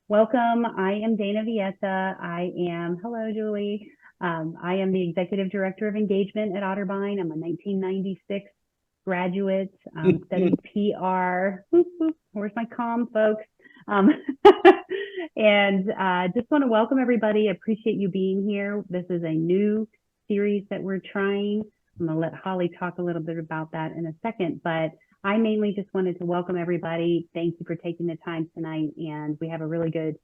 Welcome. I am Dana Vieta. Hello, Julie. I am the Executive Director of Engagement at Otterbein. I'm a 1996 graduate, studied PR. Where's my comm, folks? Um, and just want to welcome everybody. Appreciate you being here. This is a new series that we're trying. I'm going to let Holly talk a little bit about that in a second, but I mainly just wanted to welcome everybody. Thank you for taking the time tonight. And we have a really good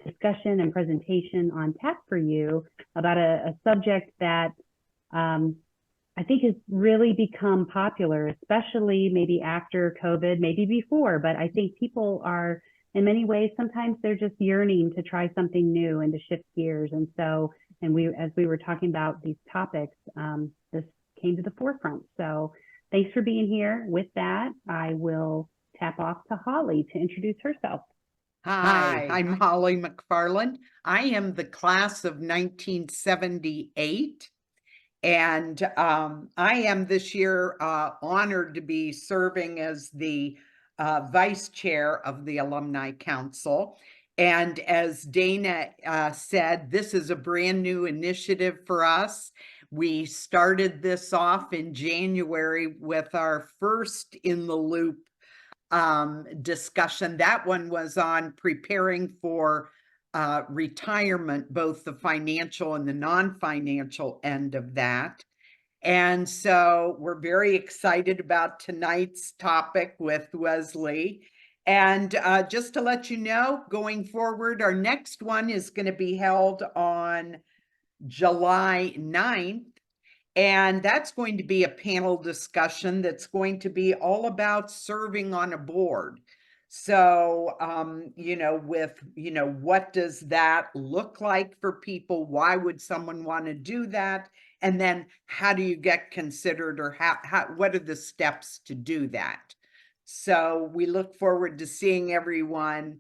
discussion and presentation on tap for you about a subject that I think has really become popular, especially maybe after COVID, maybe before, but I think people are in many ways, sometimes they're just yearning to try something new and to shift gears. And so, as we were talking about these topics, this came to the forefront. So thanks for being here. With that, I will tap off to Holly to introduce herself. Hi, I'm Holly McFarland. I am the class of 1978, and I am this year honored to be serving as the vice chair of the Alumni Council. And as Dana said, this is a brand new initiative for us. We started this off in January with our first In the Loop discussion. That one was on preparing for retirement, both the financial and the non-financial end of that. And so we're very excited about tonight's topic with Wesley. And just to let you know, going forward, our next one is going to be held on July 9th. And that's going to be a panel discussion that's going to be all about serving on a board. So, what does that look like for people? Why would someone want to do that? And then how do you get considered, or what are the steps to do that? So we look forward to seeing everyone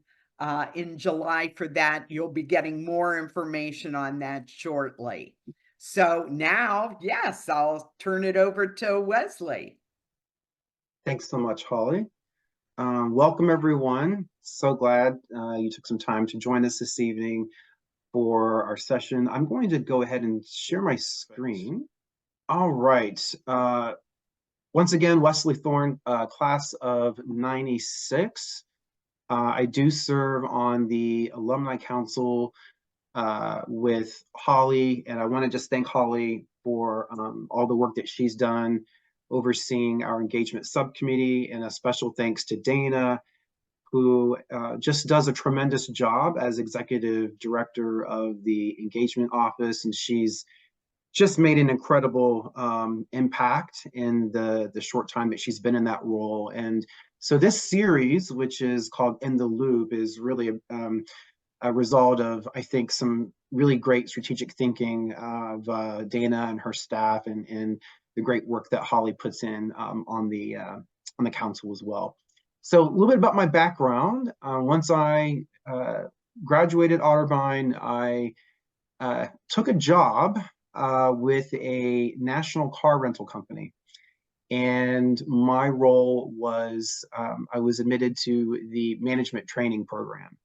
in July for that. You'll be getting more information on that shortly. So now, yes, I'll turn it over to Wesley. Thanks so much, Holly. Welcome, everyone. So glad you took some time to join us this evening for our session. I'm going to go ahead and share my screen. All right. Once again, Wesley Thorne, class of 96. I do serve on the Alumni Council with Holly, and I want to just thank Holly for all the work that she's done overseeing our engagement subcommittee, and a special thanks to Dana, who just does a tremendous job as executive director of the engagement office, and she's just made an incredible impact in the short time that she's been in that role. And so this series, which is called In the Loop, is really a result of, I think, some really great strategic thinking of Dana and her staff, and the great work that Holly puts in on the council as well. So a little bit about my background. Once I graduated Otterbein, I took a job with a national car rental company. And my role was, I was admitted to the management training program.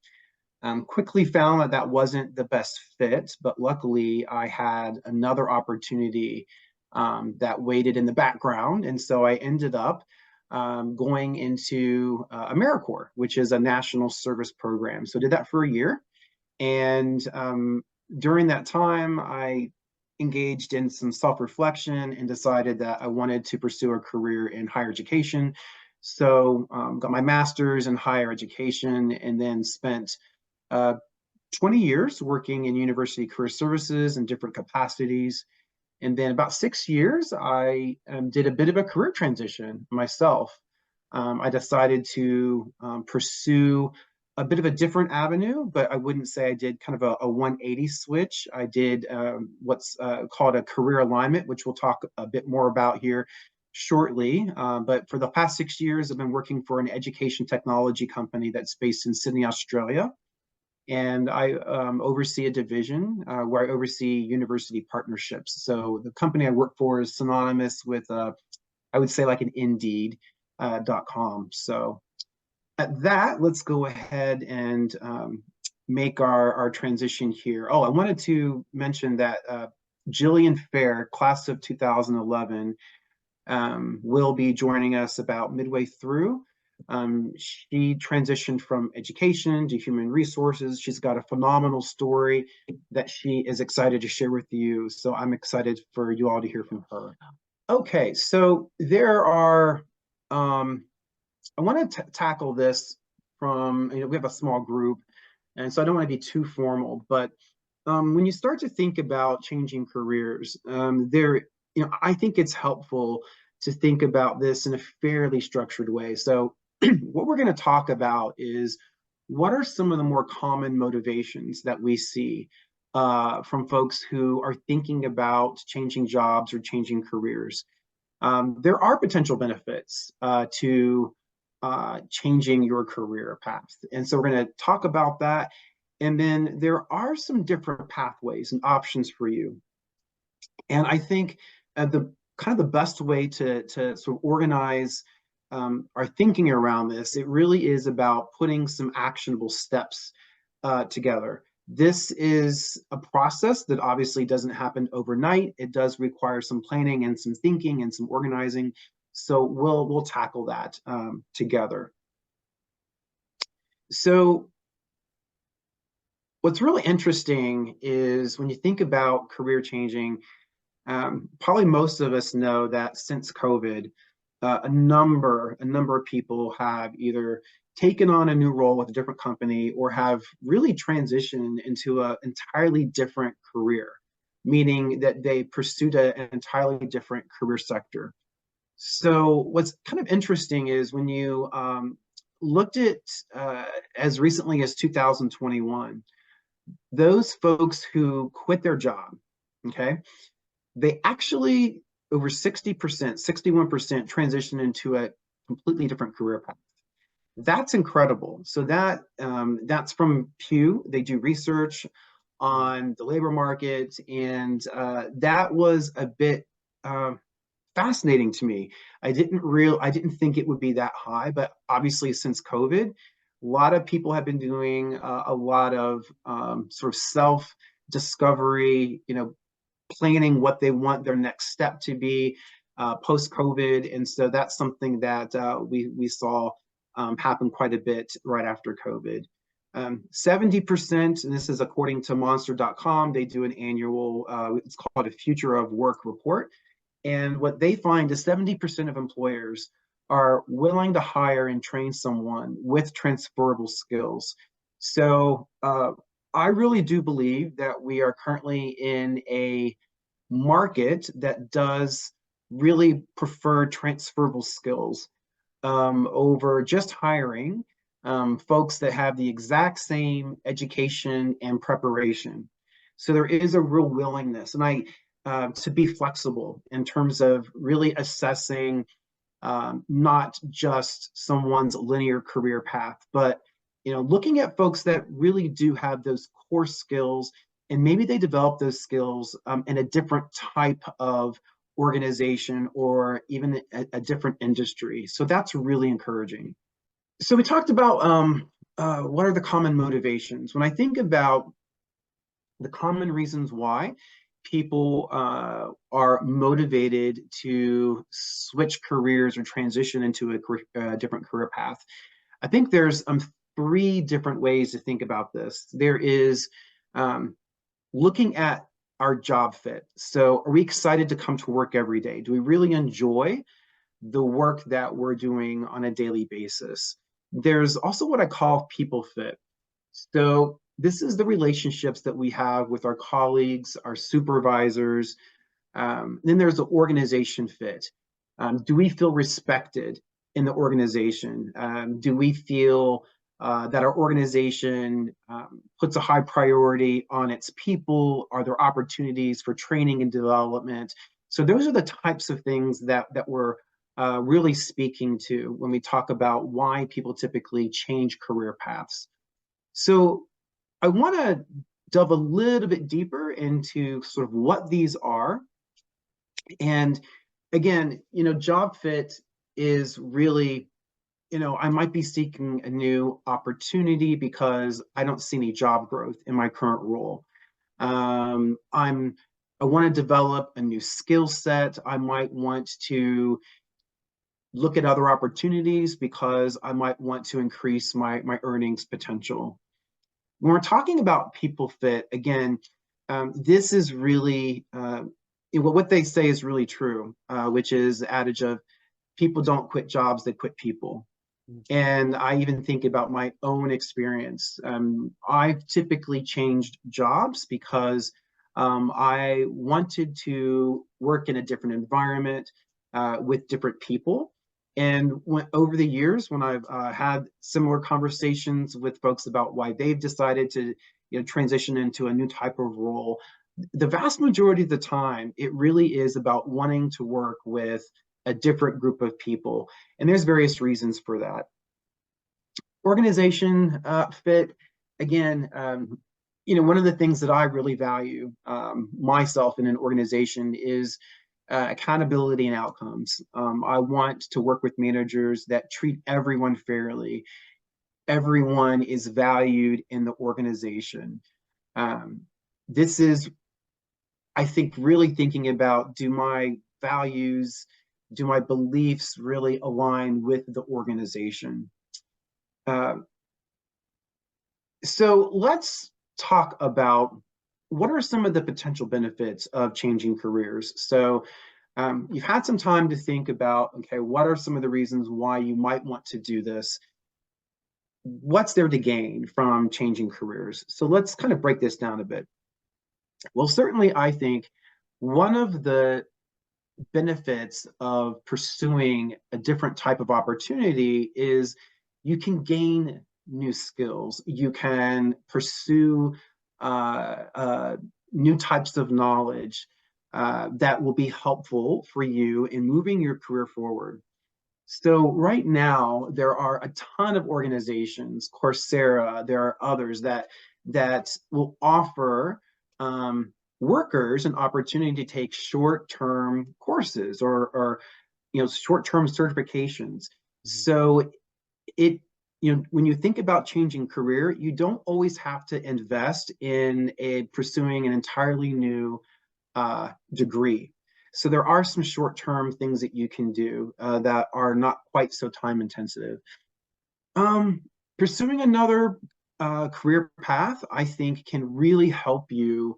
Quickly found that that wasn't the best fit, but luckily I had another opportunity that waited in the background. And so I ended up going into AmeriCorps, which is a national service program. So I did that for a year. And during that time, I engaged in some self-reflection and decided that I wanted to pursue a career in higher education. So got my master's in higher education, and then spent 20 years working in university career services in different capacities. And then about 6 years, I did a bit of a career transition myself. I decided to pursue a bit of a different avenue, but I wouldn't say I did kind of a 180 switch. I did what's called a career alignment, which we'll talk a bit more about here shortly. But for the past 6 years, I've been working for an education technology company that's based in Sydney, Australia. And I oversee a division where I oversee university partnerships. So the company I work for is synonymous with, I would say, like an Indeed.com. So at that, let's go ahead and make our transition here. Oh, I wanted to mention that Jillian Fair, class of 2011, will be joining us about midway through. She transitioned from education to human resources. She's got a phenomenal story that she is excited to share with you. So I'm excited for you all to hear from her. Okay, so there are, I want to tackle this from, we have a small group, and so I don't want to be too formal, but when you start to think about changing careers, I think it's helpful to think about this in a fairly structured way. So what we're going to talk about is what are some of the more common motivations that we see from folks who are thinking about changing jobs or changing careers. There are potential benefits to changing your career path. And so we're going to talk about that. And then there are some different pathways and options for you. And I think the kind of the best way to sort of organize our thinking around this, it really is about putting some actionable steps together. This is a process that obviously doesn't happen overnight. It does require some planning and some thinking and some organizing. So we'll tackle that together. So what's really interesting is when you think about career changing, probably most of us know that since COVID, a number of people have either taken on a new role with a different company or have really transitioned into an entirely different career, meaning that they pursued an entirely different career sector. So what's kind of interesting is when you looked at as recently as 2021, those folks who quit their job, okay, they actually over 60%, 61% transition into a completely different career path. That's incredible. So that's from Pew. They do research on the labor market, and that was a bit fascinating to me. I didn't think it would be that high, but obviously since COVID, a lot of people have been doing a lot of sort of self-discovery, planning what they want their next step to be post-COVID. And so that's something that we saw happen quite a bit right after COVID. 70%, and this is according to monster.com, they do an annual, it's called a Future of Work report. And what they find is 70% of employers are willing to hire and train someone with transferable skills. So I really do believe that we are currently in a market that does really prefer transferable skills over just hiring folks that have the exact same education and preparation. So there is a real willingness, and to be flexible in terms of really assessing not just someone's linear career path, but looking at folks that really do have those core skills, and maybe they develop those skills in a different type of organization or even a different industry. So that's really encouraging. So we talked about what are the common motivations. When I think about the common reasons why people are motivated to switch careers or transition into a different career path, I think there's three different ways to think about this. There is looking at our job fit. So are we excited to come to work every day? Do we really enjoy the work that we're doing on a daily basis? There's also what I call people fit. So this is the relationships that we have with our colleagues, our supervisors. Then there's the organization fit. Do we feel respected in the organization? Do we feel that our organization puts a high priority on its people? Are there opportunities for training and development? So those are the types of things that we're really speaking to when we talk about why people typically change career paths. So I want to delve a little bit deeper into sort of what these are. And again, job fit is really I might be seeking a new opportunity because I don't see any job growth in my current role. I want to develop a new skill set. I might want to look at other opportunities because I might want to increase my earnings potential. When we're talking about people fit, again, this is really what they say is really true, which is the adage of people don't quit jobs, they quit people. And I even think about my own experience. I've typically changed jobs because I wanted to work in a different environment with different people. And over the years, when I've had similar conversations with folks about why they've decided to transition into a new type of role, the vast majority of the time, it really is about wanting to work with a different group of people. And there's various reasons for that. Organization fit, again, one of the things that I really value myself in an organization is accountability and outcomes. I want to work with managers that treat everyone fairly. Everyone is valued in the organization. This is, I think, really thinking about, do my values, do my beliefs really align with the organization? So let's talk about what are some of the potential benefits of changing careers. So you've had some time to think about, okay, what are some of the reasons why you might want to do this? What's there to gain from changing careers? So let's kind of break this down a bit. Well, certainly I think one of the benefits of pursuing a different type of opportunity is you can gain new skills. You can pursue new types of knowledge that will be helpful for you in moving your career forward. So right now, there are a ton of organizations, Coursera, there are others that will offer workers an opportunity to take short-term courses or short-term certifications. So when you think about changing career, you don't always have to invest in pursuing an entirely new degree. So there are some short-term things that you can do that are not quite so time intensive. Pursuing another career path, I think, can really help you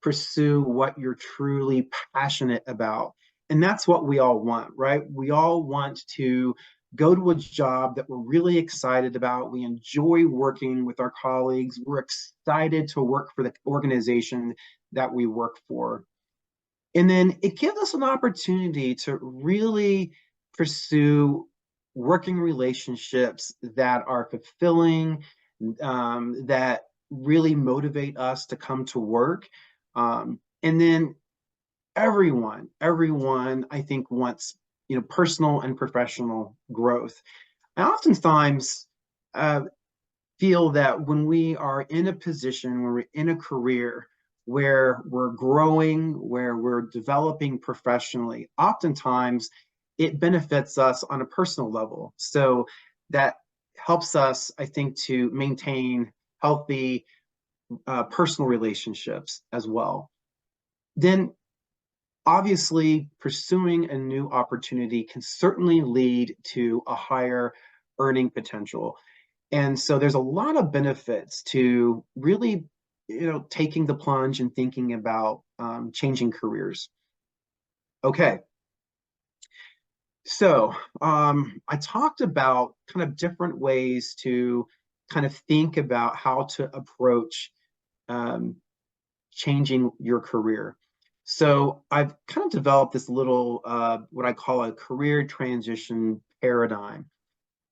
pursue what you're truly passionate about. And that's what we all want, right? We all want to go to a job that we're really excited about. We enjoy working with our colleagues. We're excited to work for the organization that we work for. And then it gives us an opportunity to really pursue working relationships that are fulfilling, that really motivate us to come to work. And then everyone, I think, wants personal and professional growth. I oftentimes feel that when we are in a position, when we're in a career where we're growing, where we're developing professionally, oftentimes it benefits us on a personal level. So that helps us, I think, to maintain healthy personal relationships as well. Then obviously, pursuing a new opportunity can certainly lead to a higher earning potential. And so there's a lot of benefits to really, taking the plunge and thinking about changing careers. Okay. So I talked about kind of different ways to kind of think about how to approach changing your career. So I've kind of developed this little, what I call a career transition paradigm.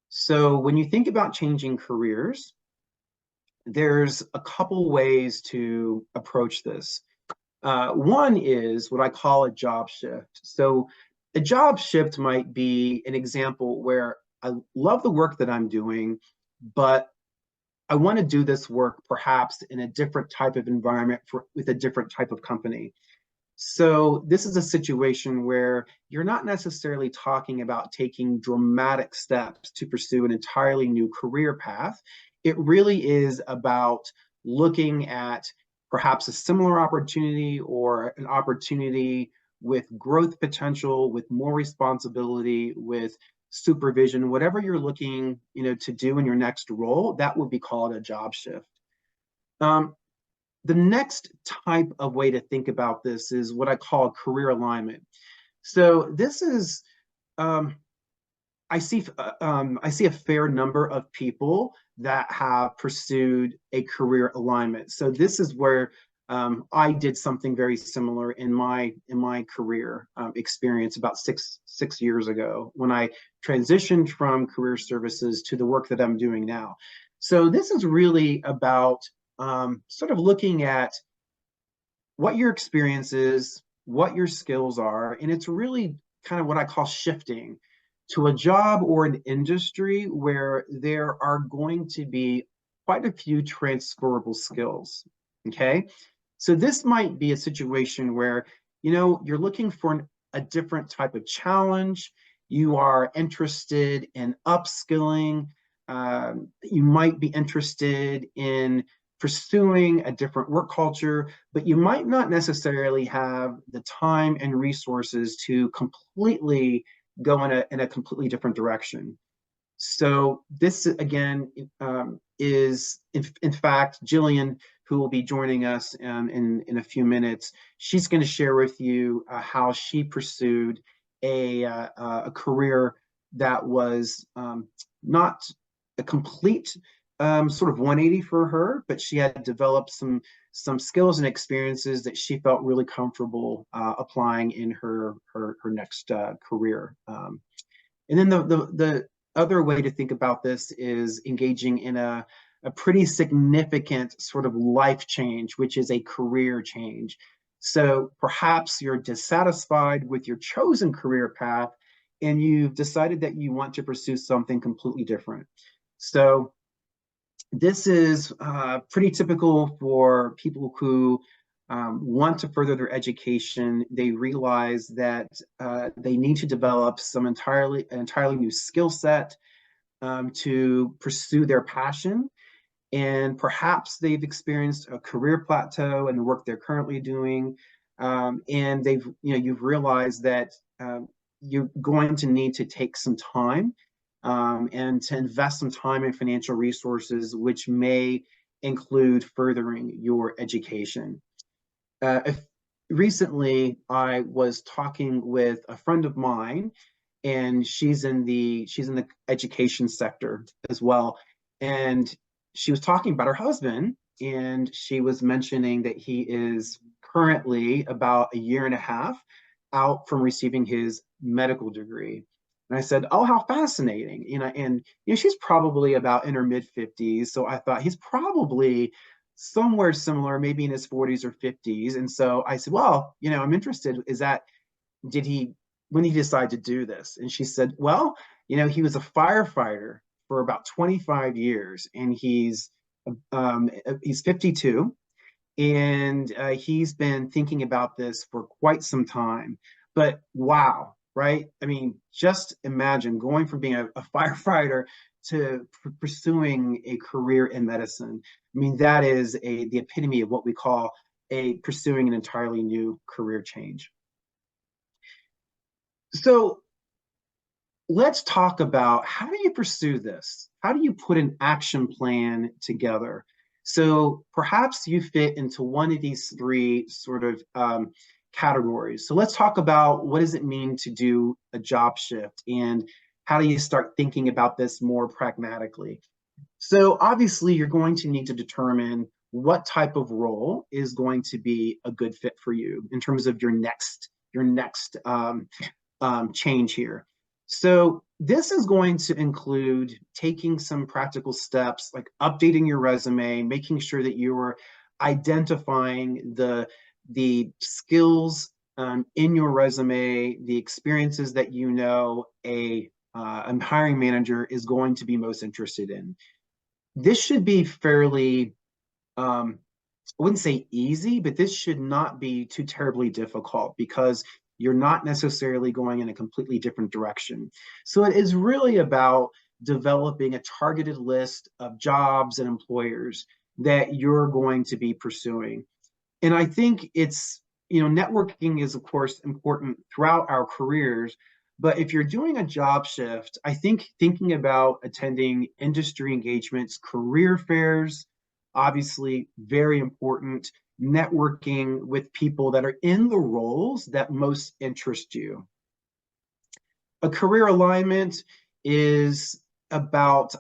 So when you think about changing careers, there's a couple ways to approach this. One is what I call a job shift. So a job shift might be an example where I love the work that I'm doing, but I want to do this work perhaps in a different type of environment with a different type of company. So this is a situation where you're not necessarily talking about taking dramatic steps to pursue an entirely new career path. It really is about looking at perhaps a similar opportunity or an opportunity with growth potential, with more responsibility, with supervision, whatever you're looking, to do in your next role, that would be called a job shift. The next type of way to think about this is what I call career alignment. So this is, I see a fair number of people that have pursued a career alignment. So this is where I did something very similar in my career experience about six years ago when I transitioned from career services to the work that I'm doing now. So this is really about sort of looking at what your experience is, what your skills are, and it's really kind of what I call shifting to a job or an industry where there are going to be quite a few transferable skills. Okay. So this might be a situation where, you're looking for a different type of challenge. You are interested in upskilling. You might be interested in pursuing a different work culture, but you might not necessarily have the time and resources to completely go in a completely different direction. So this again is in fact Jillian, who will be joining us in a few minutes. She's going to share with you how she pursued a career that was not a complete sort of 180 for her, but she had developed some skills and experiences that she felt really comfortable applying in her next career. And then the other way to think about this is engaging in a pretty significant sort of life change, which is a career change. So perhaps you're dissatisfied with your chosen career path and you've decided that you want to pursue something completely different. So this is pretty typical for people who want to further their education. They realize that they need to develop an entirely new skill set to pursue their passion. And perhaps they've experienced a career plateau in the work they're currently doing. And you've realized that you're going to need to take some time and to invest some time and financial resources, which may include furthering your education. Recently, I was talking with a friend of mine, and she's in the education sector as well. And she was talking about her husband, and she was mentioning that he is currently about a year and a half out from receiving his medical degree. And I said, "Oh, how fascinating!" And she's probably about in her mid-50s, so I thought he's probably somewhere similar, maybe in his 40s or 50s. And so I said, "Well, I'm interested. Did he when he decided to do this?" And she said, "Well, he was a firefighter for about 25 years, and he's 52, and he's been thinking about this for quite some time. But wow, right? I mean, just imagine going from being a firefighter to pursuing a career in medicine. I mean, that is the epitome of what we call pursuing an entirely new career change. So let's talk about, how do you pursue this? How do you put an action plan together? So perhaps you fit into one of these three sort of categories. So let's talk about, what does it mean to do a job shift, and how do you start thinking about this more pragmatically? So obviously you're going to need to determine what type of role is going to be a good fit for you in terms of your next change here. So this is going to include taking some practical steps like updating your resume, making sure that you are identifying the skills in your resume, the experiences that a hiring manager is going to be most interested in. This should be fairly I wouldn't say easy, but this should not be too terribly difficult because you're not necessarily going in a completely different direction. So it is really about developing a targeted list of jobs and employers that you're going to be pursuing. And I think it's, networking is, of course, important throughout our careers. But if you're doing a job shift, I think thinking about attending industry engagements, career fairs, obviously very important, networking with people that are in the roles that most interest you. A career alignment is about,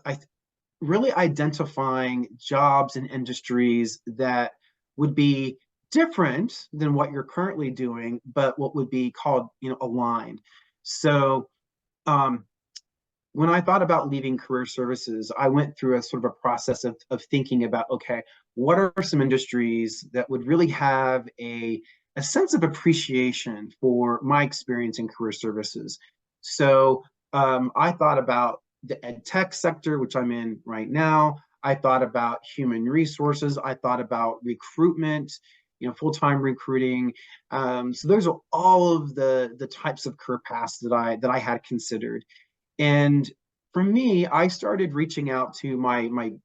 really identifying jobs and industries that would be different than what you're currently doing, but what would be called, aligned. So um, when I thought about leaving career services, I went through a sort of a process of thinking about, okay, what are some industries that would really have a sense of appreciation for my experience in career services? So I thought about the ed tech sector, which I'm in right now. I thought about human resources. I thought about recruitment, full-time recruiting. So those are all of the types of career paths that I had considered. And for me, I started reaching out to my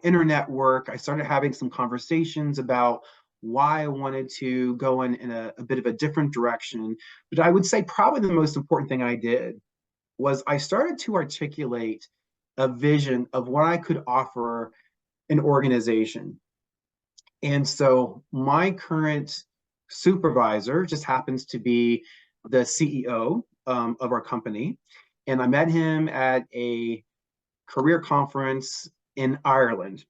internet work. I started having some conversations about why I wanted to go in a bit of a different direction. But I would say probably the most important thing I did was I started to articulate a vision of what I could offer an organization. And so my current supervisor just happens to be the CEO of our company. And I met him at a career conference in Ireland.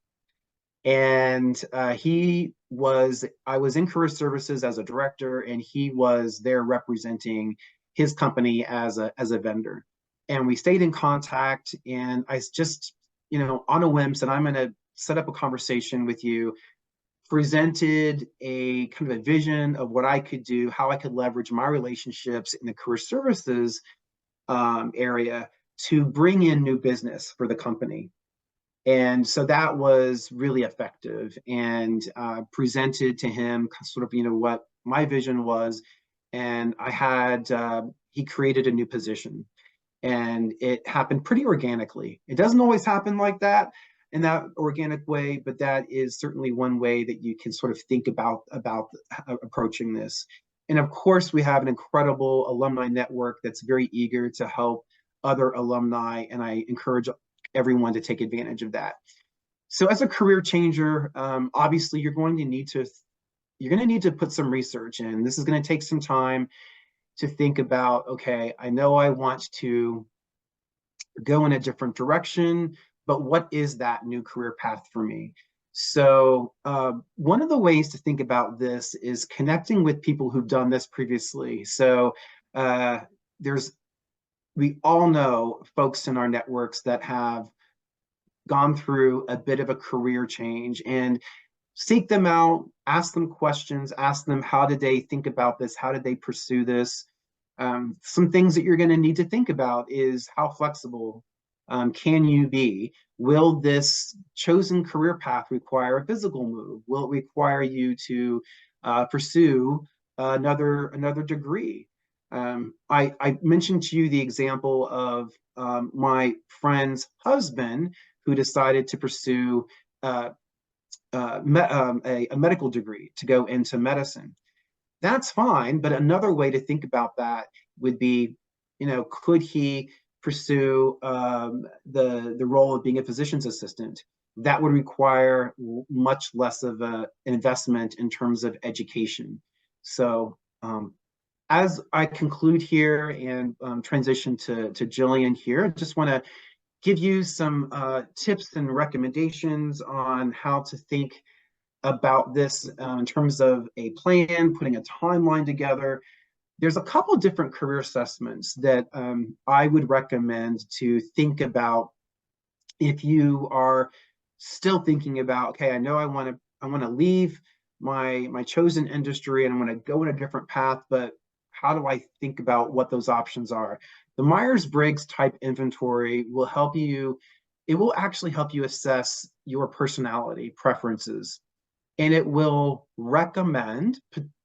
And I was in career services as a director, and he was there representing his company as a vendor. And we stayed in contact, and I just, on a whim said, I'm going to set up a conversation with you, presented a kind of a vision of what I could do, how I could leverage my relationships in the career services area to bring in new business for the company. And so that was really effective, and presented to him sort of, what my vision was. And he created a new position, and it happened pretty organically. It doesn't always happen like that in that organic way, but that is certainly one way that you can sort of think about approaching this. And of course, we have an incredible alumni network that's very eager to help other alumni, and I encourage everyone to take advantage of that. So as a career changer, obviously you're going to need to put some research in. This is going to take some time to think about, okay, I know I want to go in a different direction, but what is that new career path for me? So one of the ways to think about this is connecting with people who've done this previously. So we all know folks in our networks that have gone through a bit of a career change, and seek them out, ask them questions, ask them how did they think about this, how did they pursue this. Some things that you're going to need to think about is how flexible can you be? Will this chosen career path require a physical move? Will it require you to pursue another degree? I mentioned to you the example of my friend's husband who decided to pursue a medical degree to go into medicine. That's fine, but another way to think about that would be, could he pursue the role of being a physician's assistant? That would require much less of an investment in terms of education. So as I conclude here and transition to Jillian here, I just want to give you some tips and recommendations on how to think about this in terms of a plan, putting a timeline together. There's a couple of different career assessments that I would recommend to think about if you are still thinking about, okay, I know I want to leave my chosen industry and I want to go in a different path, but how do I think about what those options are? The Myers-Briggs type inventory will help you. It will actually help you assess your personality preferences. and it will recommend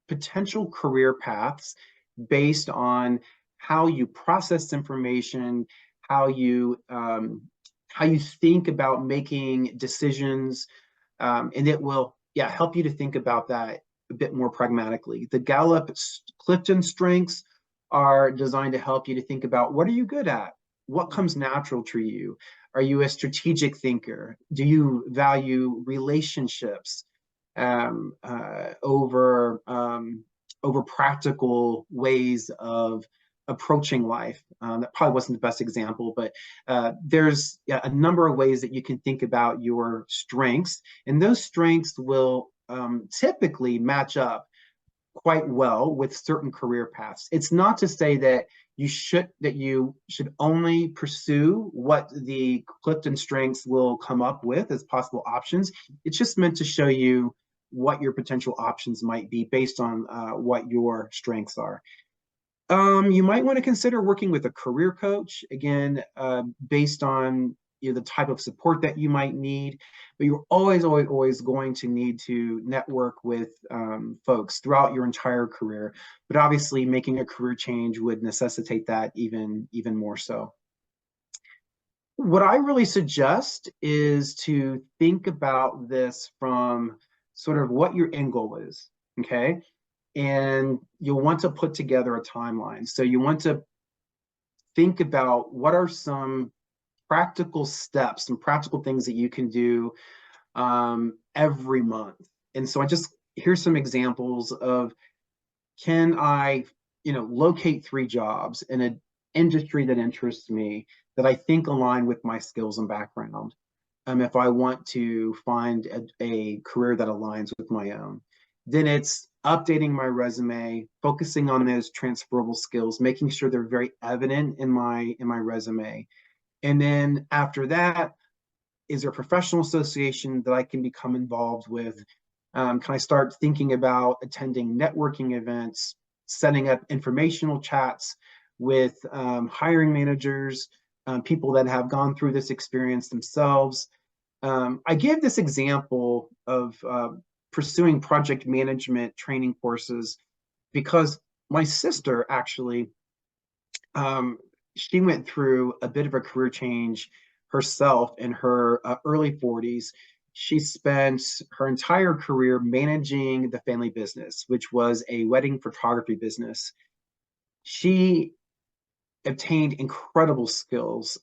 potential career paths based on how you process information, how you think about making decisions, and it will, yeah, help you to think about that a bit more pragmatically. The Gallup Clifton strengths are designed to help you to think about, what are you good at? What comes natural to you? Are you a strategic thinker? Do you value relationships over practical ways of approaching life? That probably wasn't the best example, but there's a number of ways that you can think about your strengths, and those strengths will typically match up quite well with certain career paths. It's not to say that you should only pursue what the Clifton strengths will come up with as possible options. It's just meant to show you what your potential options might be based on what your strengths are. You might want to consider working with a career coach, again, based on the type of support that you might need. But you're always going to need to network with folks throughout your entire career. But obviously, making a career change would necessitate that even more so. What I really suggest is to think about this from sort of what your end goal is, okay? And you'll want to put together a timeline. So you want to think about what are some practical steps and practical things that you can do every month. And so here's some examples of, can I, locate 3 jobs in an industry that interests me, that I think align with my skills and background, if I want to find a career that aligns with my own. Then it's updating my resume, focusing on those transferable skills, making sure they're very evident in my resume. And then after that, is there a professional association that I can become involved with? Can I start thinking about attending networking events, setting up informational chats with hiring managers, people that have gone through this experience themselves? I give this example of pursuing project management training courses because my sister actually, she went through a bit of a career change herself in her early 40s. She spent her entire career managing the family business, which was a wedding photography business. She obtained incredible skills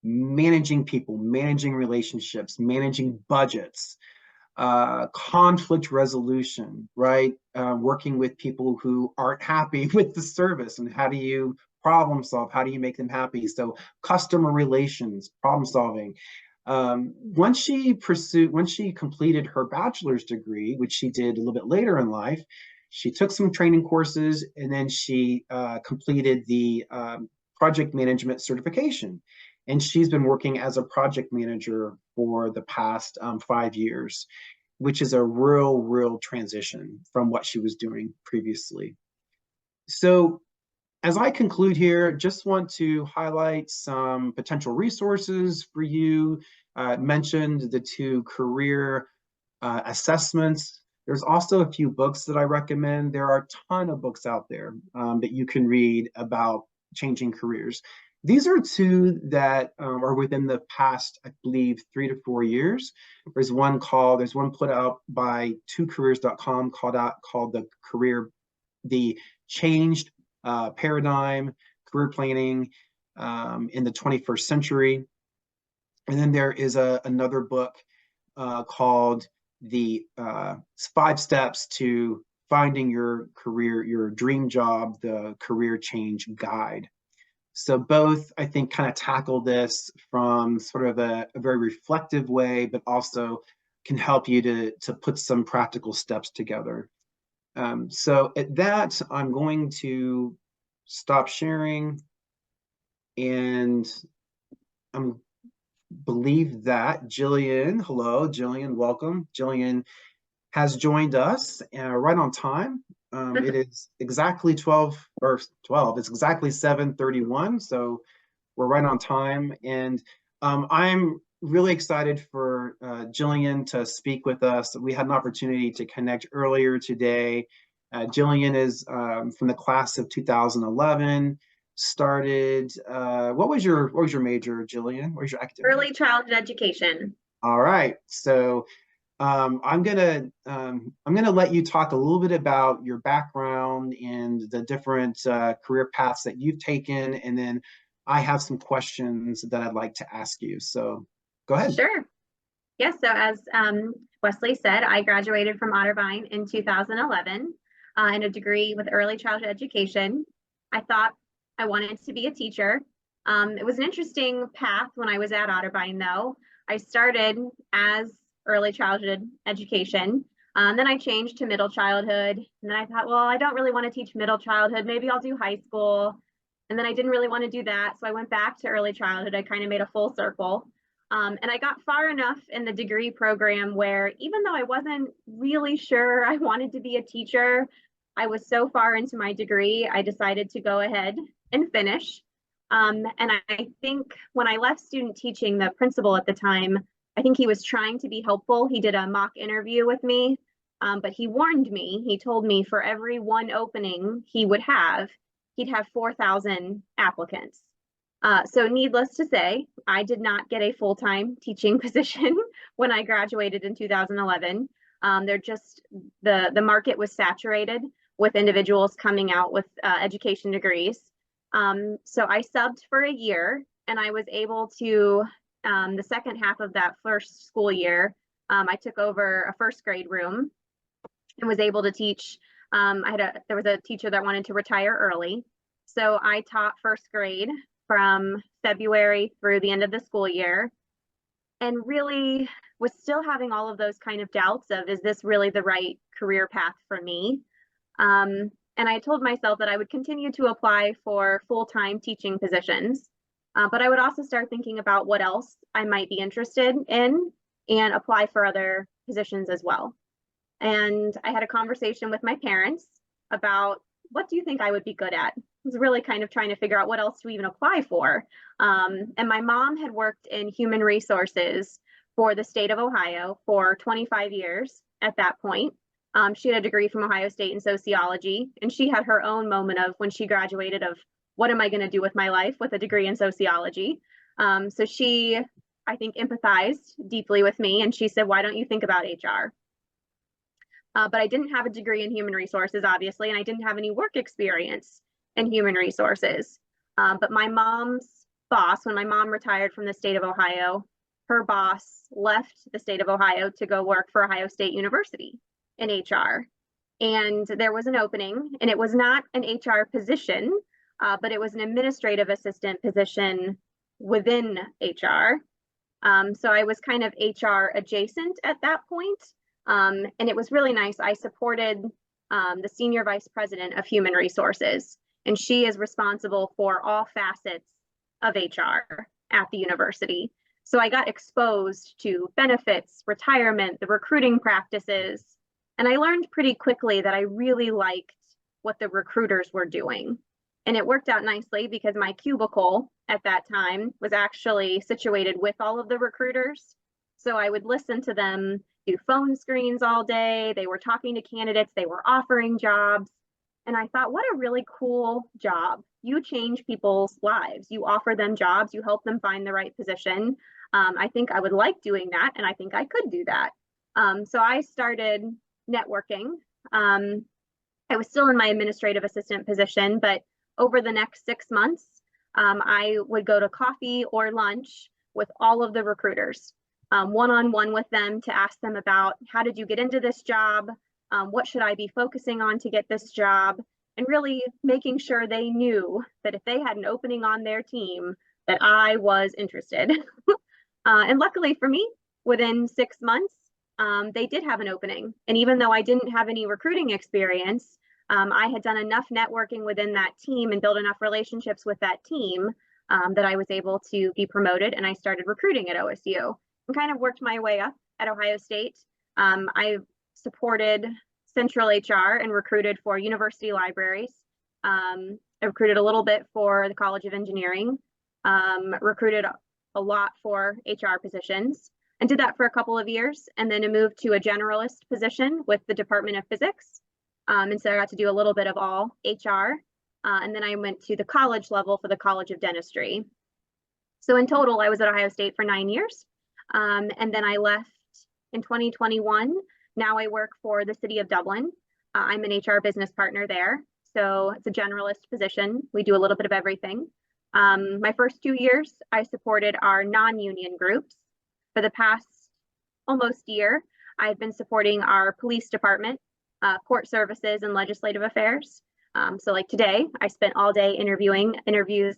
managing people, managing relationships, managing budgets, conflict resolution, right? Working with people who aren't happy with the service, and how do you problem solve? How do you make them happy? So customer relations, problem solving. Once she completed her bachelor's degree, which she did a little bit later in life, she took some training courses, and then she completed the project management certification. And she's been working as a project manager for the past 5 years, which is a real transition from what she was doing previously. So as I conclude here, just want to highlight some potential resources for you. Mentioned the 2 career assessments. There's also a few books that I recommend. There are a ton of books out there that you can read about changing careers. These are 2 that are within the past, I believe, 3 to 4 years. There's one put out by twocareers.com called the Changed Paradigm, Career Planning in the 21st Century. And then there is another book called the 5 Steps to Finding Your Career, Your Dream Job, the Career Change Guide. So both, I think, kind of tackle this from sort of a very reflective way, but also can help you to put some practical steps together. So at that, I'm going to stop sharing, and I believe that Jillian, hello, Jillian, welcome. Jillian has joined us right on time. It is exactly 12, it's exactly 7:31, so we're right on time. And I'm really excited for Jillian to speak with us. We had an opportunity to connect earlier today. Jillian is from the class of 2011. Started. What was your major, Jillian? What was your academic? Early childhood education. All right. So I'm gonna let you talk a little bit about your background and the different career paths that you've taken, and then I have some questions that I'd like to ask you. So go ahead. Sure. Yes. So as Wesley said, I graduated from Otterbein in 2011 in a degree with early childhood education. I thought I wanted to be a teacher. It was an interesting path when I was at Otterbein, though. I started as early childhood education. Then I changed to middle childhood. And then I thought, well, I don't really want to teach middle childhood. Maybe I'll do high school. And then I didn't really want to do that. So I went back to early childhood. I kind of made a full circle. And I got far enough in the degree program where even though I wasn't really sure I wanted to be a teacher, I was so far into my degree, I decided to go ahead and finish. And I think when I left student teaching, the principal at the time, I think he was trying to be helpful. He did a mock interview with me, but he warned me. He told me for every one opening he would have, he'd have 4,000 applicants. So needless to say, I did not get a full-time teaching position when I graduated in 2011. The market was saturated with individuals coming out with education degrees. So I subbed for a year, and I was able to, the second half of that first school year, I took over a first grade room and was able to teach. There was a teacher that wanted to retire early. So I taught first grade from February through the end of the school year, and really was still having all of those kind of doubts of, is this really the right career path for me? And I told myself that I would continue to apply for full-time teaching positions, but I would also start thinking about what else I might be interested in and apply for other positions as well. And I had a conversation with my parents about, what do you think I would be good at? I was really kind of trying to figure out what else to even apply for. And my mom had worked in human resources for the state of Ohio for 25 years at that point. She had a degree from Ohio State in sociology, and she had her own moment of when she graduated of, what am I going to do with my life with a degree in sociology? So she, I think, empathized deeply with me, and she said, why don't you think about HR? But I didn't have a degree in human resources, obviously, and I didn't have any work experience in human resources. But my mom's boss, when my mom retired from the state of Ohio, her boss left the state of Ohio to go work for Ohio State University in HR. And there was an opening, and it was not an HR position, but it was an administrative assistant position within HR. So I was kind of HR adjacent at that point. And it was really nice. I supported the senior vice president of human resources, and she is responsible for all facets of HR at the university. So I got exposed to benefits, retirement, the recruiting practices, and I learned pretty quickly that I really liked what the recruiters were doing. And it worked out nicely because my cubicle at that time was actually situated with all of the recruiters. So I would listen to them do phone screens all day. They were talking to candidates. They were offering jobs. And I thought, what a really cool job. You change people's lives. You offer them jobs. You help them find the right position. I think I would like doing that, and I think I could do that. So I started networking. I was still in my administrative assistant position, but over the next 6 months, I would go to coffee or lunch with all of the recruiters, one-on-one with them to ask them about, how did you get into this job? What should I be focusing on to get this job? And really making sure they knew that if they had an opening on their team, that I was interested. And luckily for me, within 6 months, they did have an opening. And even though I didn't have any recruiting experience, I had done enough networking within that team and built enough relationships with that team that I was able to be promoted, and I started recruiting at OSU and kind of worked my way up at Ohio State. I supported central HR and recruited for university libraries. I recruited a little bit for the College of Engineering, recruited a lot for HR positions and did that for a couple of years, and then I moved to a generalist position with the Department of Physics. And so I got to do a little bit of all HR. And then I went to the college level for the College of Dentistry. So in total, I was at Ohio State for 9 years. And then I left in 2021. Now I work for the City of Dublin. I'm an HR business partner there. So it's a generalist position. We do a little bit of everything. My first 2 years, I supported our non-union groups. For the past almost year, I've been supporting our police department, court services, and legislative affairs. So like today, I spent all day interviews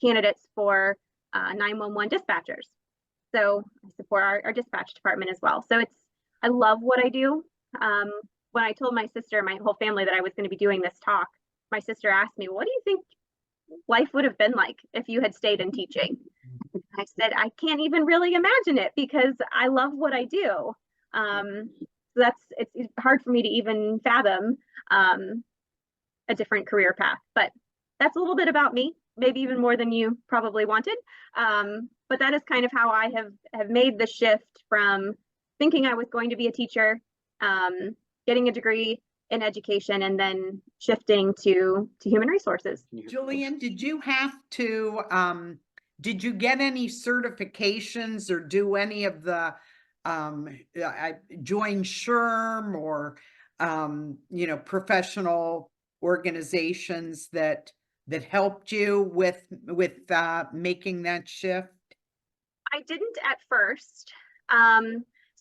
candidates for 911 dispatchers. So I support our dispatch department as well. So I love what I do. When I told my sister, my whole family, that I was going to be doing this talk, my sister asked me, what do you think life would have been like if you had stayed in teaching? I said, I can't even really imagine it because I love what I do. So it's hard for me to even fathom a different career path, but that's a little bit about me, maybe even more than you probably wanted. But that is kind of how I have made the shift from thinking I was going to be a teacher, getting a degree in education, and then shifting to human resources. Julian, did you have to, did you get any certifications or do any of the, join SHRM or, professional organizations that helped you with making that shift? I didn't at first.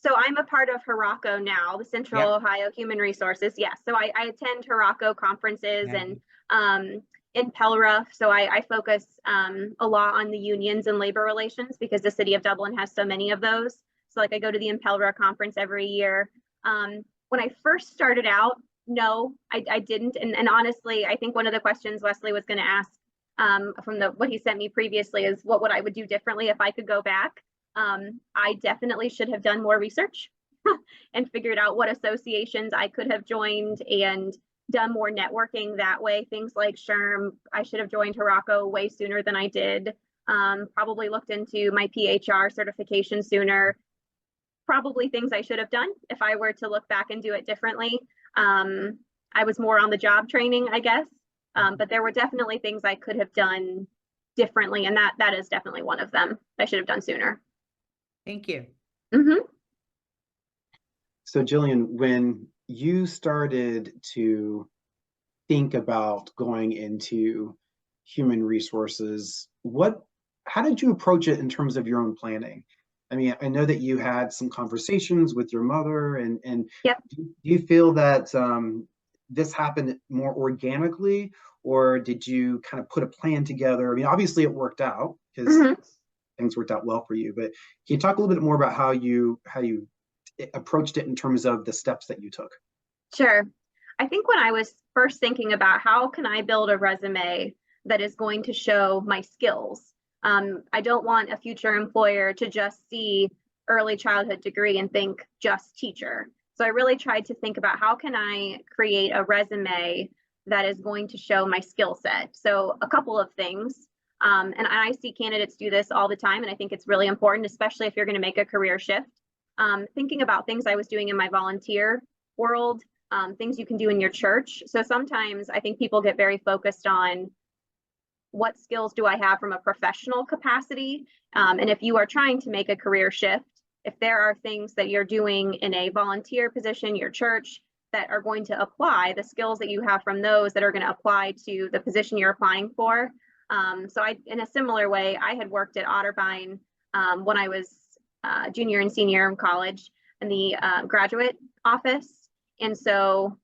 So I'm a part of HROCO now, the Central Ohio Human Resources. Yes. So I attend HROCO conferences and in PELRA. So I focus a lot on the unions and labor relations because the City of Dublin has so many of those. So like I go to the Impelra conference every year. When I first started out, no, I didn't. And honestly, I think one of the questions Wesley was going to ask from what he sent me previously is what would I would do differently if I could go back. I definitely should have done more research and figured out what associations I could have joined and done more networking that way. Things like SHRM, I should have joined HROCO way sooner than I did. Probably looked into my PHR certification sooner. Probably things I should have done if I were to look back and do it differently. I was more on the job training, I guess. But there were definitely things I could have done differently. And that is definitely one of them I should have done sooner. Thank you. Mm-hmm. So Jillian, when you started to think about going into human resources, how did you approach it in terms of your own planning? I mean, I know that you had some conversations with your mother, and Yep. Do you feel that this happened more organically, or did you kind of put a plan together? I mean, obviously it worked out because things worked out well for you, but can you talk a little bit more about how you approached it in terms of the steps that you took? Sure. I think when I was first thinking about how can I build a resume that is going to show my skills, I don't want a future employer to just see early childhood degree and think just teacher. So I really tried to think about how can I create a resume that is going to show my skill set. So a couple of things, and I see candidates do this all the time, and I think it's really important, especially if you're going to make a career shift. Thinking about things I was doing in my volunteer world, things you can do in your church. So sometimes I think people get very focused on what skills do I have from a professional capacity? And if you are trying to make a career shift, if there are things that you're doing in a volunteer position, your church, that are going to apply, the skills that you have from those that are going to apply to the position you're applying for. So in a similar way, I had worked at Otterbein when I was junior and senior in college in the graduate office. And so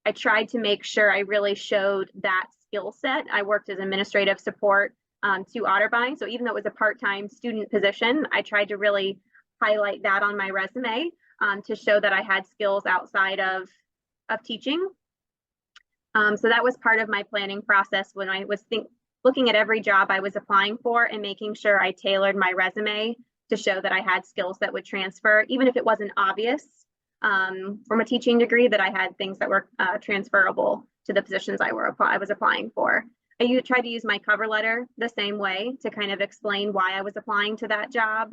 I tried to make sure I really showed that skill set. I worked as administrative support to Otterbein. So even though it was a part-time student position, I tried to really highlight that on my resume to show that I had skills outside of teaching. So that was part of my planning process when I was looking at every job I was applying for and making sure I tailored my resume to show that I had skills that would transfer, even if it wasn't obvious from a teaching degree, that I had things that were transferable to the positions I was applying for. tried to use my cover letter the same way to kind of explain why I was applying to that job.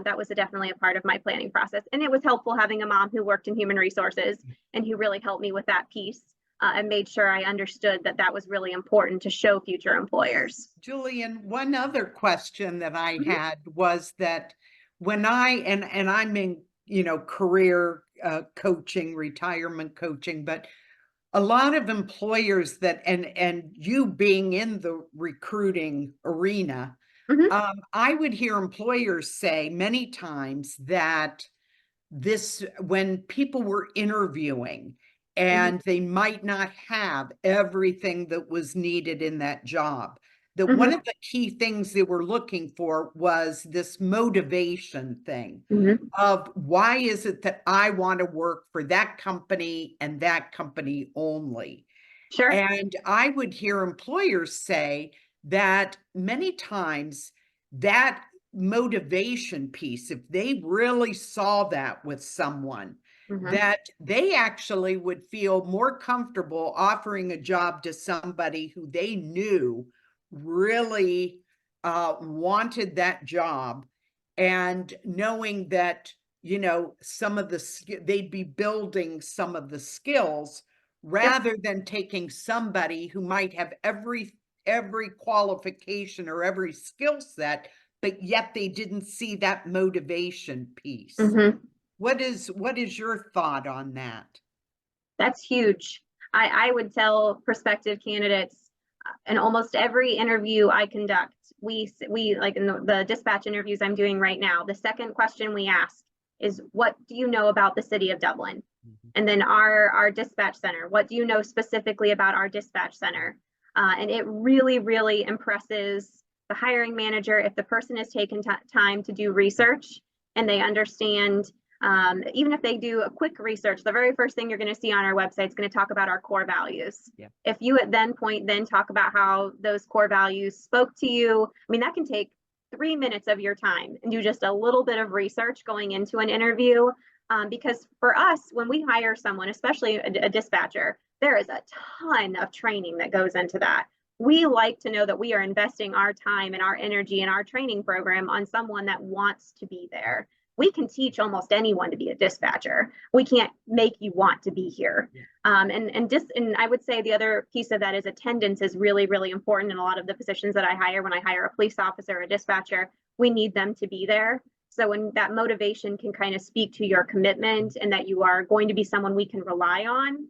That was definitely a part of my planning process. And it was helpful having a mom who worked in human resources and who really helped me with that piece and made sure I understood that that was really important to show future employers. Julian, one other question that I Mhm. had was that when and I'm in, career coaching, retirement coaching, but a lot of employers that, and you being in the recruiting arena, Mhm. I would hear employers say many times that when people were interviewing and they might not have everything that was needed in that job, that one of the key things they were looking for was this motivation thing Mhm. of why is it that I want to work for that company and that company only? Sure. And I would hear employers say that many times that motivation piece, if they really saw that with someone, Mhm. that they actually would feel more comfortable offering a job to somebody who they knew really wanted that job, and knowing that, they'd be building some of the skills rather than taking somebody who might have every qualification or every skill set, but yet they didn't see that motivation piece. Mhm. What is your thought on that? That's huge. I would tell prospective candidates in almost every interview I conduct, we like in the dispatch interviews I'm doing right now, the second question we ask is, what do you know about the city of Dublin? And then our dispatch center, what do you know specifically about our dispatch center? And it really, really impresses the hiring manager if the person has taken time to do research and they understand. Even if they do a quick research, the very first thing you're going to see on our website is going to talk about our core values. Yeah. If you at then talk about how those core values spoke to you, I mean, that can take 3 minutes of your time and do just a little bit of research going into an interview. Because for us, when we hire someone, especially a dispatcher, there is a ton of training that goes into that. We like to know that we are investing our time and our energy and our training program on someone that wants to be there. We can teach almost anyone to be a dispatcher. We can't make you want to be here. Yeah. And I would say the other piece of that is attendance is really, really important in a lot of the positions that I hire. When I hire a police officer or a dispatcher, we need them to be there. So when that motivation can kind of speak to your commitment and that you are going to be someone we can rely on,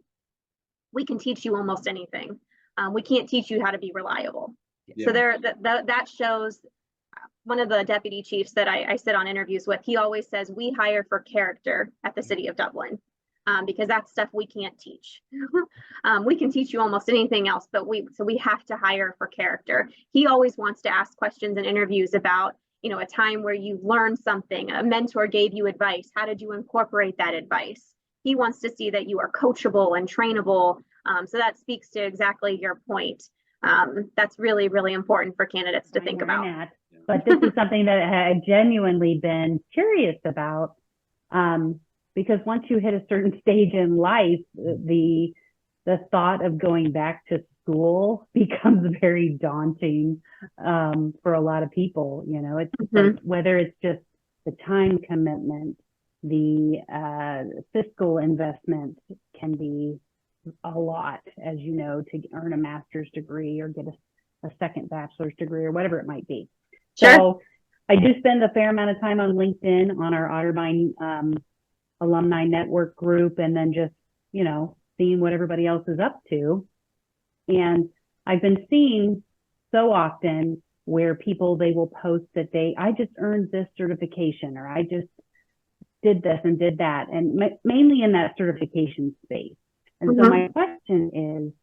we can teach you almost anything. We can't teach you how to be reliable. Yeah. So that shows. One of the deputy chiefs that I sit on interviews with, he always says, we hire for character at the city of Dublin, because that's stuff we can't teach. We can teach you almost anything else, but we have to hire for character. He always wants to ask questions in interviews about, a time where you learned something, a mentor gave you advice. How did you incorporate that advice? He wants to see that you are coachable and trainable. So that speaks to exactly your point. That's really, really important for candidates to think about. That. But this is something that I've genuinely been curious about, because once you hit a certain stage in life, the thought of going back to school becomes very daunting for a lot of people. It's like, whether it's just the time commitment, the fiscal investment can be a lot, as you know, to earn a master's degree or get a second bachelor's degree or whatever it might be. Sure. So I do spend a fair amount of time on LinkedIn on our Otterbein alumni network group, and then just, seeing what everybody else is up to. And I've been seeing so often where people, they will post that I just earned this certification, or I just did this and did that, and mainly in that certification space. And so my question is,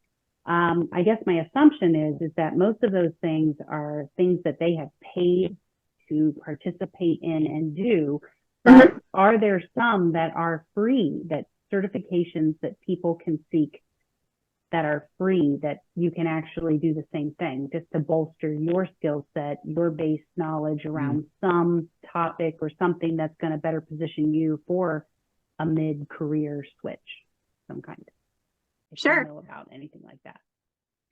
I guess my assumption is that most of those things are things that they have paid to participate in and do, but are there some that are free, that certifications that people can seek that are free, that you can actually do the same thing just to bolster your skill set, your base knowledge around some topic or something that's going to better position you for a mid-career switch, some kind of? If Sure. you know about anything like that.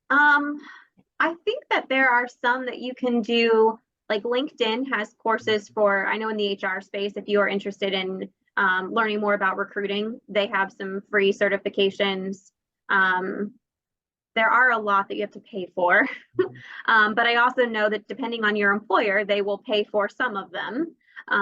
I think that there are some that you can do, like LinkedIn has courses for, I know in the HR space, if you are interested in learning more about recruiting, they have some free certifications. There are a lot that you have to pay for. But I also know that depending on your employer, they will pay for some of them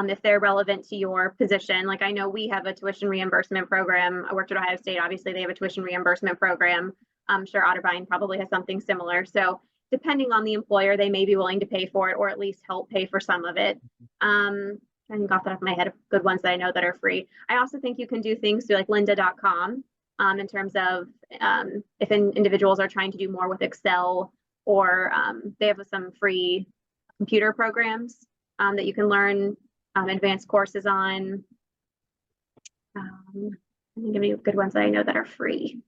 if they're relevant to your position. Like I know we have a tuition reimbursement program. I worked at Ohio State. Obviously, they have a tuition reimbursement program. I'm sure Otterbein probably has something similar. So depending on the employer, they may be willing to pay for it or at least help pay for some of it. I think off the top of my head, good ones that I know that are free. I also think you can do things through like lynda.com in terms of if individuals are trying to do more with Excel, or they have some free computer programs that you can learn advanced courses on. Let me give you good ones that I know that are free.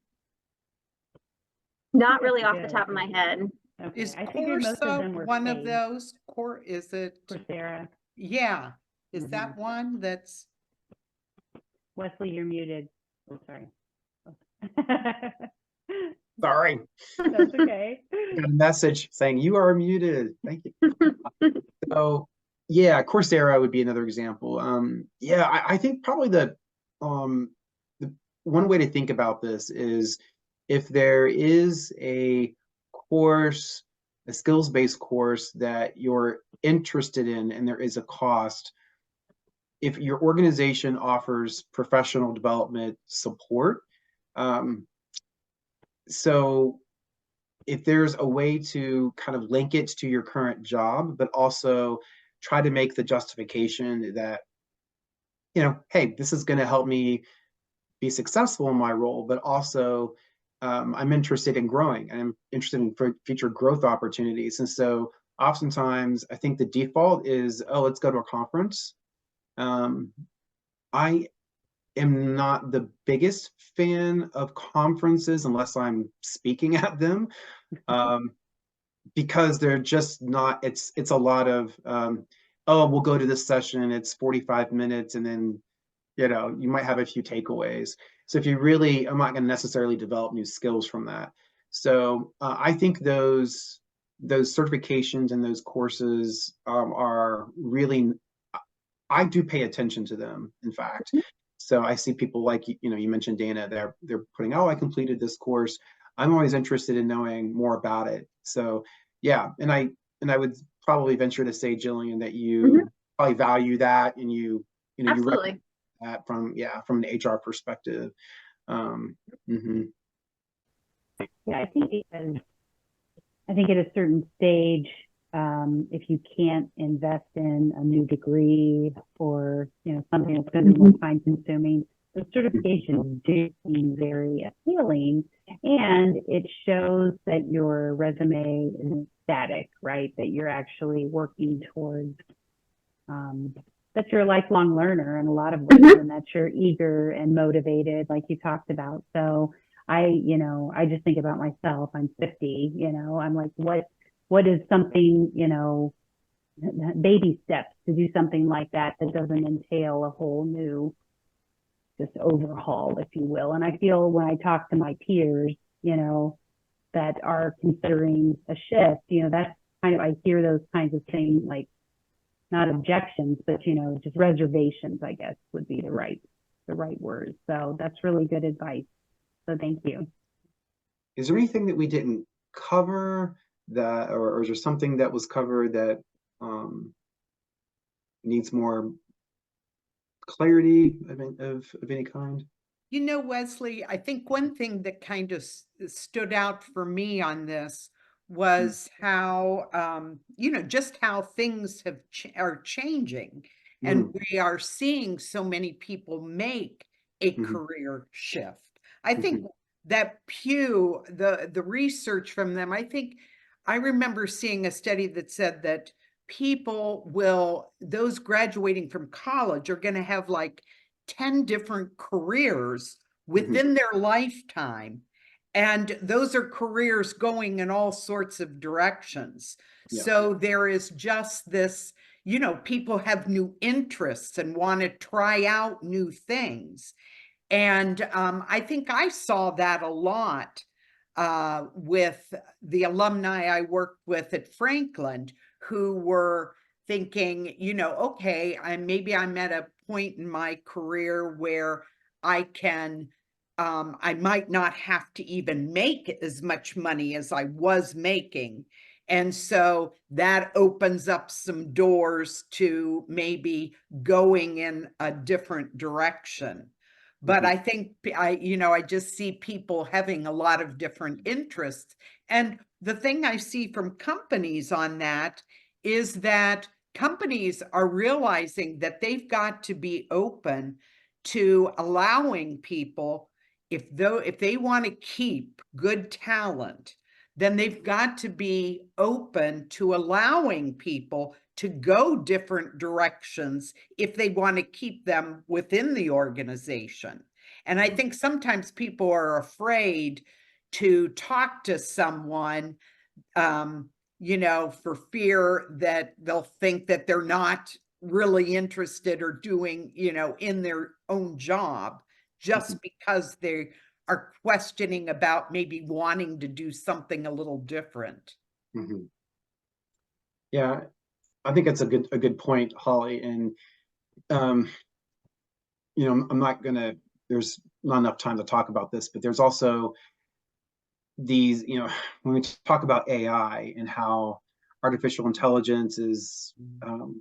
Not really off the top of my head. Okay, Is I figured most of them Coursera were one of paid. those? Is it? Coursera. Yeah. Is that Mhm. one that's? Wesley, you're muted. Oh, sorry. Sorry. That's okay. Got a message saying you are muted. Thank you. So yeah, Coursera would be another example. Yeah, I think probably the one way to think about this is if there is a course, a skills-based course that you're interested in and there is a cost, if your organization offers professional development support, so if there's a way to kind of link it to your current job, but also try to make the justification that, hey, this is going to help me be successful in my role, but also I'm interested in growing and I'm interested in future growth opportunities. And so oftentimes I think the default is, oh, let's go to a conference. I am not the biggest fan of conferences unless I'm speaking at them. Because they're just not, it's a lot of, oh, we'll go to this session, it's 45 minutes, and then, you might have a few takeaways. So if you really, I'm not going to necessarily develop new skills from that. So I think those certifications and those courses are really, I do pay attention to them, in fact. So I see people like, you mentioned Dana, they're putting, oh, I completed this course. I'm always interested in knowing more about it. So yeah, and I would probably venture to say, Jillian, that you probably value that, and you Absolutely. that from an HR perspective. Mhm. Yeah, I think at a certain stage, if you can't invest in a new degree or something that's going to be more time consuming, the certifications do seem very appealing, and it shows that your resume isn't static, right? That you're actually working towards that you're a lifelong learner in a lot of ways, and that you're eager and motivated, like you talked about. So I just think about myself. I'm 50, I'm like, what is something, baby steps to do something like that doesn't entail a whole new just overhaul, if you will. And I feel when I talk to my peers, that are considering a shift, that's kind of, I hear those kinds of things, like not objections, but just reservations, I guess would be the right word. So that's really good advice. So thank you. Is there anything that we didn't cover that, or is there something that was covered that needs more clarity of any kind? Wesley, I think one thing that kind of stood out for me on this was how, just how things are changing. And we are seeing so many people make a career shift. I think that Pew, the research from them, I remember seeing a study that said that those graduating from college are going to have like 10 different careers within their lifetime. And those are careers going in all sorts of directions. Yeah. So there is just this, people have new interests and want to try out new things. And I think I saw that a lot with the alumni I worked with at Franklin, who were thinking, okay, maybe I'm at a point in my career where I can, I might not have to even make as much money as I was making. And so that opens up some doors to maybe going in a different direction. But I think I just see people having a lot of different interests. And the thing I see from companies on that is that companies are realizing that they've got to be open to allowing people, if they want to keep good talent, then they've got to be open to allowing people to go different directions if they want to keep them within the organization. And I think sometimes people are afraid to talk to someone, for fear that they'll think that they're not really interested or doing, in their own job, just because they are questioning about maybe wanting to do something a little different. Yeah, I think that's a good point, Holly. And I'm not gonna. There's not enough time to talk about this, but there's also these. When we talk about AI and how artificial intelligence is,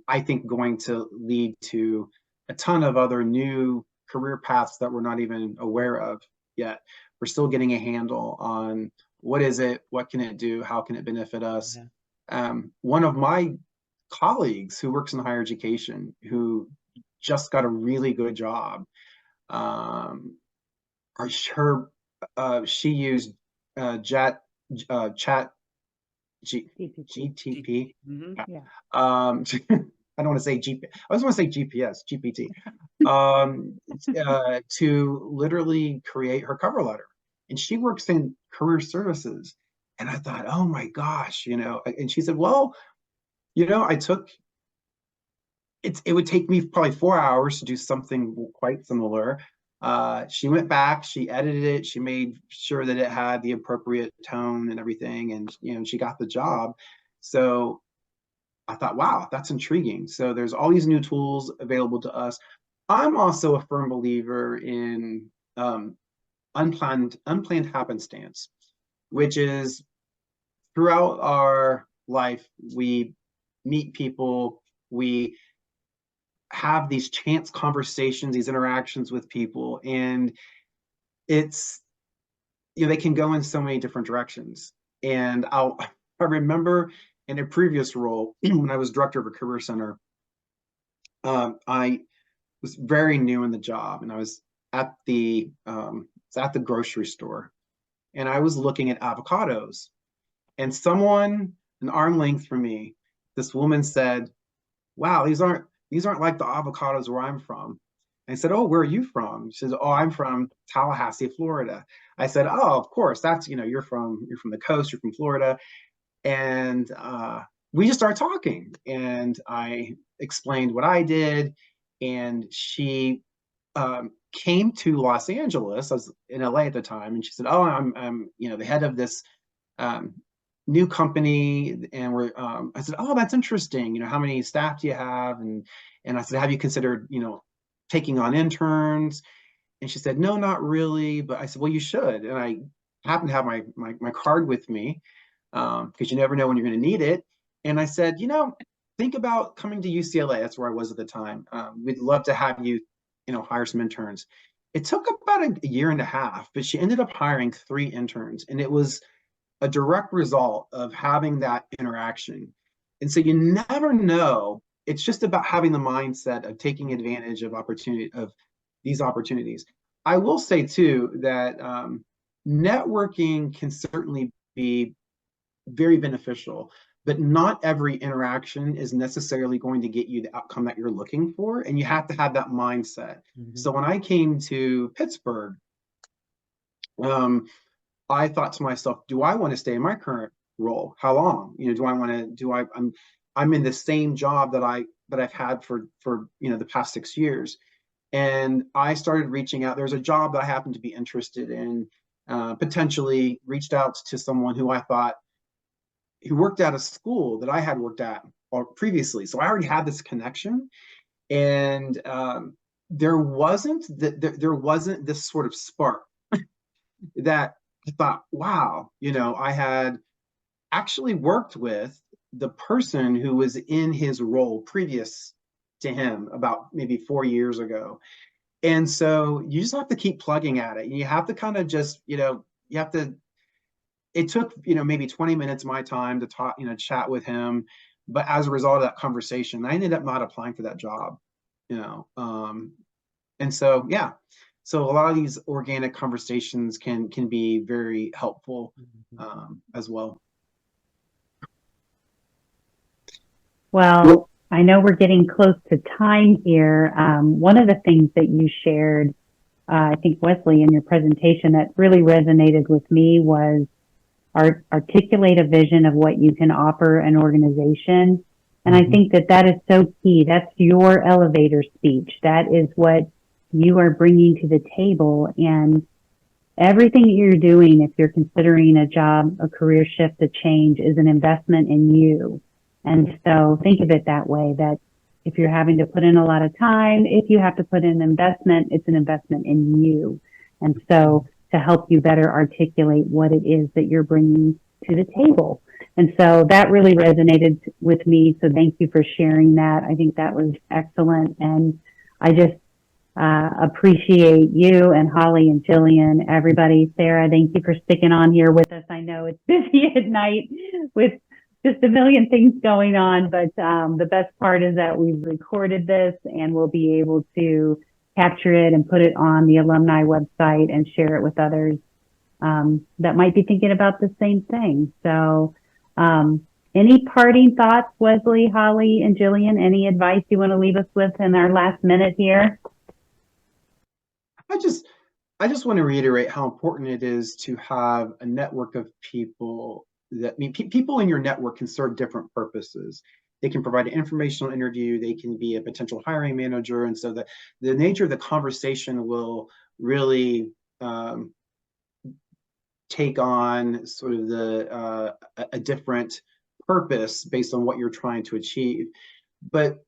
I think, going to lead to a ton of other new career paths that we're not even aware of yet. We're still getting a handle on what is it, what can it do, how can it benefit us. One of my colleagues who works in higher education, who just got a really good job, she used chat GTP. Yeah. I don't want to say GP. I just want to say GPS, GPT, to literally create her cover letter. And she works in career services. And I thought, oh my gosh, and she said, well, it would take me probably 4 hours to do something quite similar. She went back, she edited it, she made sure that it had the appropriate tone and everything, and she got the job. So I thought, wow, that's intriguing. So there's all these new tools available to us. I'm also a firm believer in unplanned happenstance, which is throughout our life, we meet people, we have these chance conversations, these interactions with people, and it's, they can go in so many different directions. And I remember in a previous role, when I was director of a career center, I was very new in the job, and I was at the grocery store, and I was looking at avocados, and someone an arm length from me, this woman said, wow, these aren't like the avocados where I'm from. I said, oh, where are you from? She says, oh, I'm from Tallahassee, Florida. I said, oh, of course, that's, you're from the coast, you're from Florida. And we just started talking, and I explained what I did, and she came to Los Angeles. I was in LA at the time, and she said, oh, I'm the head of this new company, and I said, oh, that's interesting. How many staff do you have? And I said, have you considered, taking on interns? And she said, no, not really. But I said, well, you should. And I happened to have my card with me, because you never know when you're going to need it. And I said, think about coming to UCLA. That's where I was at the time. We'd love to have you, hire some interns. It took about a year and a half, but she ended up hiring 3 interns, and it was a direct result of having that interaction. And so you never know. It's just about having the mindset of taking advantage of these opportunities. I will say too that networking can certainly be very beneficial, but not every interaction is necessarily going to get you the outcome that you're looking for, and you have to have that mindset. So when I came to Pittsburgh, I thought to myself, do I want to stay in my current role? How long? I'm in the same job that I've had for the past 6 years. And I started reaching out. There's a job that I happened to be interested in, potentially reached out to someone who I thought who worked at a school that I had worked at previously. So I already had this connection, and there wasn't this sort of spark that I thought, wow, I had actually worked with the person who was in his role previous to him about maybe 4 years ago. And so you just have to keep plugging at it. You have to kind of just, you have to, it took, maybe 20 minutes of my time to talk, chat with him. But as a result of that conversation, I ended up not applying for that job, and so, yeah. So a lot of these organic conversations can be very helpful as well. Well, I know we're getting close to time here. One of the things that you shared, I think, Wesley, in your presentation that really resonated with me was articulate a vision of what you can offer an organization. And I think that is so key. That's your elevator speech. That is what you are bringing to the table. And everything that you're doing, if you're considering a job, a career shift, a change, is an investment in you. And so think of it that way, that if you're having to put in a lot of time, if you have to put in investment, it's an investment in you. And so to help you better articulate what it is that you're bringing to the table. And so that really resonated with me. So thank you for sharing that. I think that was excellent. And I just appreciate you and Holly and Jillian, everybody. Sarah, thank you for sticking on here with us. I know it's busy at night with just a million things going on, but the best part is that we've recorded this and we'll be able to capture it and put it on the alumni website and share it with others that might be thinking about the same thing. So any parting thoughts, Wesley, Holly, and Jillian? Any advice you want to leave us with in our last minute here? I just want to reiterate how important it is to have a network of people that people in your network can serve different purposes. They can provide an informational interview, they can be a potential hiring manager. And so the nature of the conversation will really take on sort of a different purpose based on what you're trying to achieve. But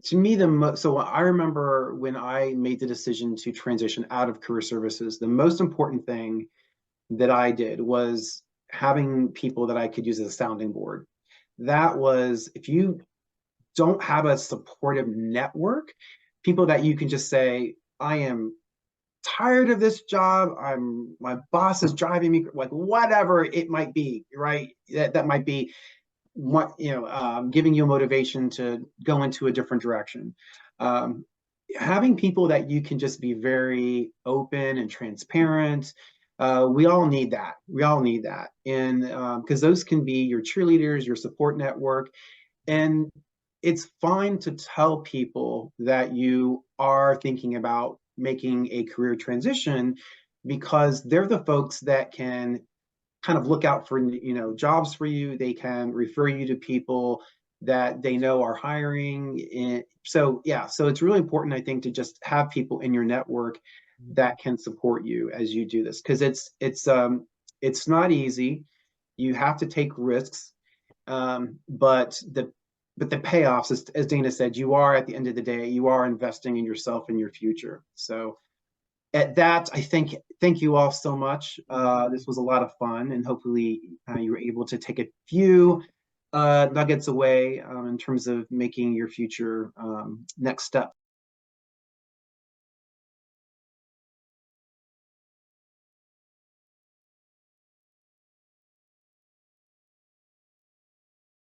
to me, so I remember when I made the decision to transition out of career services, the most important thing that I did was having people that I could use as a sounding board. That was, if you don't have a supportive network, people that you can just say, I am tired of this job, my boss is driving me, like whatever it might be, right? That might be what, giving you motivation to go into a different direction. Having people that you can just be very open and transparent. We all need that. And because those can be your cheerleaders, your support network. And it's fine to tell people that you are thinking about making a career transition, because they're the folks that can kind of look out for jobs for you. They can refer you to people that they know are hiring. And so it's really important, I think, to just have people in your network that can support you as you do this, because it's not easy. You have to take risks, but the payoffs, as Dana said, you are, at the end of the day, you are investing in yourself and your future. So at that, I thank you all so much. This was a lot of fun, and hopefully you were able to take a few nuggets away in terms of making your future next step.